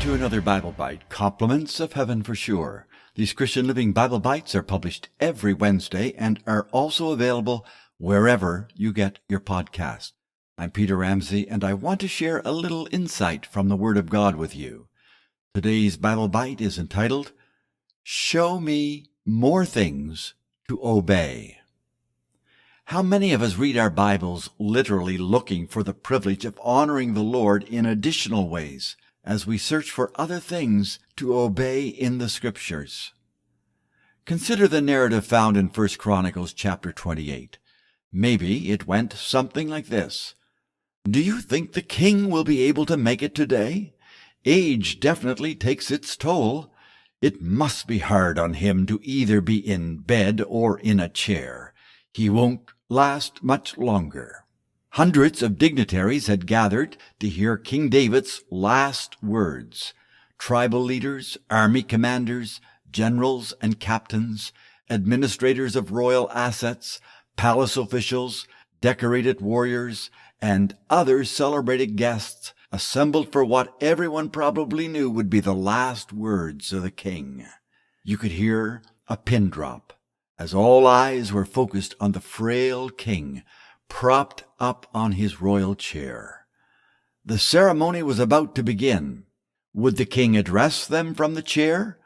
to another Bible Bite, Compliments of Heaven for Sure. These Christian Living Bible Bites are published every Wednesday and are also available wherever you get your podcast. I'm Peter Ramsey, and I want to share a little insight from the Word of God with you. Today's Bible Bite is entitled, Show Me More Things to Obey. How many of us read our Bibles literally looking for the privilege of honoring the Lord in additional ways as we search for other things to obey in the Scriptures? Consider the narrative found in 1 Chronicles chapter 28. Maybe it went something like this. Do you think the king will be able to make it today? Age definitely takes its toll. It must be hard on him to either be in bed or in a chair. He won't last much longer. Hundreds of dignitaries had gathered to hear King David's last words. Tribal leaders, army commanders, generals and captains, administrators of royal assets, palace officials, decorated warriors, and other celebrated guests assembled for what everyone probably knew would be the last words of the king. You could hear a pin drop as all eyes were focused on the frail king propped up on his royal chair. The ceremony was about to begin. Would the king address them from the chair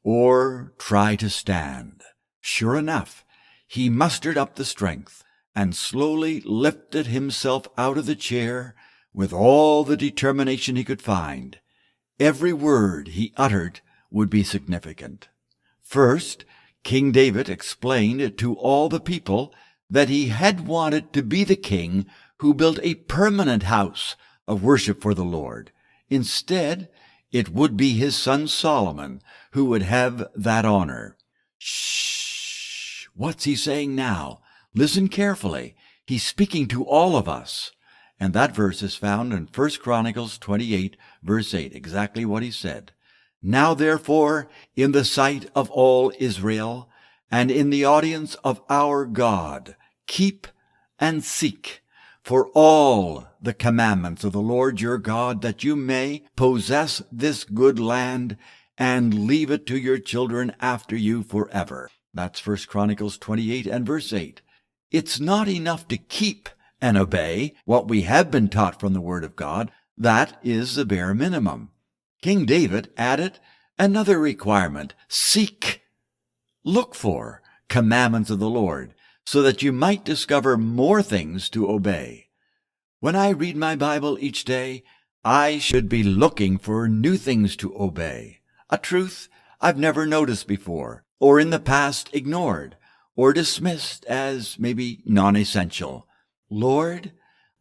or try to stand? Sure enough, he mustered up the strength and slowly lifted himself out of the chair with all the determination he could find. Every word he uttered would be significant. First, King David explained to all the people that he had wanted to be the king who built a permanent house of worship for the Lord. Instead, it would be his son Solomon who would have that honor. Shh! What's he saying now? Listen carefully. He's speaking to all of us. And that verse is found in 1 Chronicles 28, verse 8, exactly what he said. Now therefore, in the sight of all Israel, and in the audience of our God, keep and seek for all the commandments of the Lord your God, that you may possess this good land and leave it to your children after you forever. That's 1 Chronicles 28 and verse 8. It's not enough to keep and obey what we have been taught from the Word of God. That is the bare minimum. King David added another requirement: seek, look for commandments of the Lord, so that you might discover more things to obey. When I read my Bible each day, I should be looking for new things to obey, a truth I've never noticed before, or in the past ignored, or dismissed as maybe non-essential. Lord,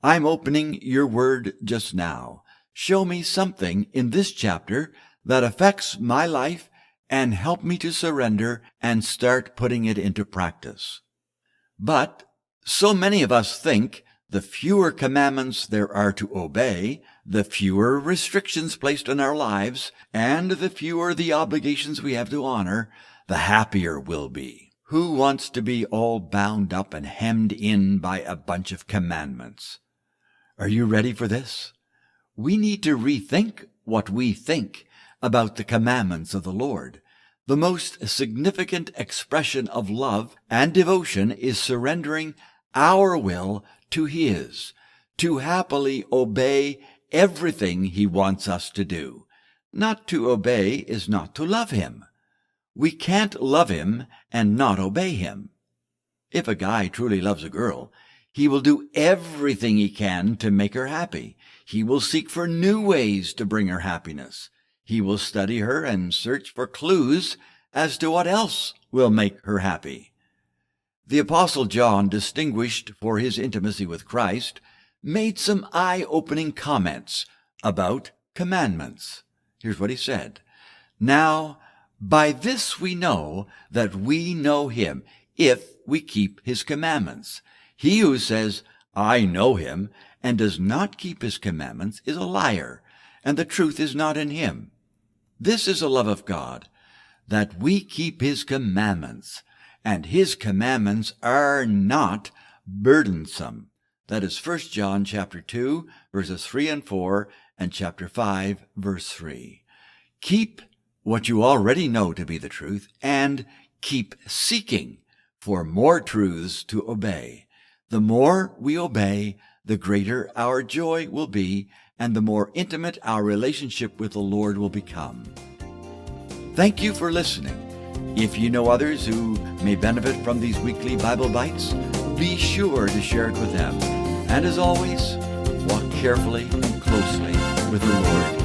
I'm opening your word just now. Show me something in this chapter that affects my life and help me to surrender and start putting it into practice. But so many of us think the fewer commandments there are to obey, the fewer restrictions placed on our lives, and the fewer the obligations we have to honor, the happier we'll be. Who wants to be all bound up and hemmed in by a bunch of commandments? Are you ready for this? We need to rethink what we think about the commandments of the Lord. The most significant expression of love and devotion is surrendering our will to His, to happily obey everything He wants us to do. Not to obey is not to love Him. We can't love Him and not obey Him. If a guy truly loves a girl, he will do everything he can to make her happy. He will seek for new ways to bring her happiness. He will study her and search for clues as to what else will make her happy. The Apostle John, distinguished for his intimacy with Christ, made some eye-opening comments about commandments. Here's what he said. Now, by this we know that we know Him, if we keep His commandments. He who says, I know Him, and does not keep His commandments is a liar, and the truth is not in him. This is the love of God, that we keep His commandments, and His commandments are not burdensome. That is 1 John chapter 2, verses 3 and 4, and chapter 5, verse 3. Keep what you already know to be the truth, and keep seeking for more truths to obey. The more we obey, the greater our joy will be, and the more intimate our relationship with the Lord will become. Thank you for listening. If you know others who may benefit from these weekly Bible Bites, be sure to share it with them. And as always, walk carefully and closely with the Lord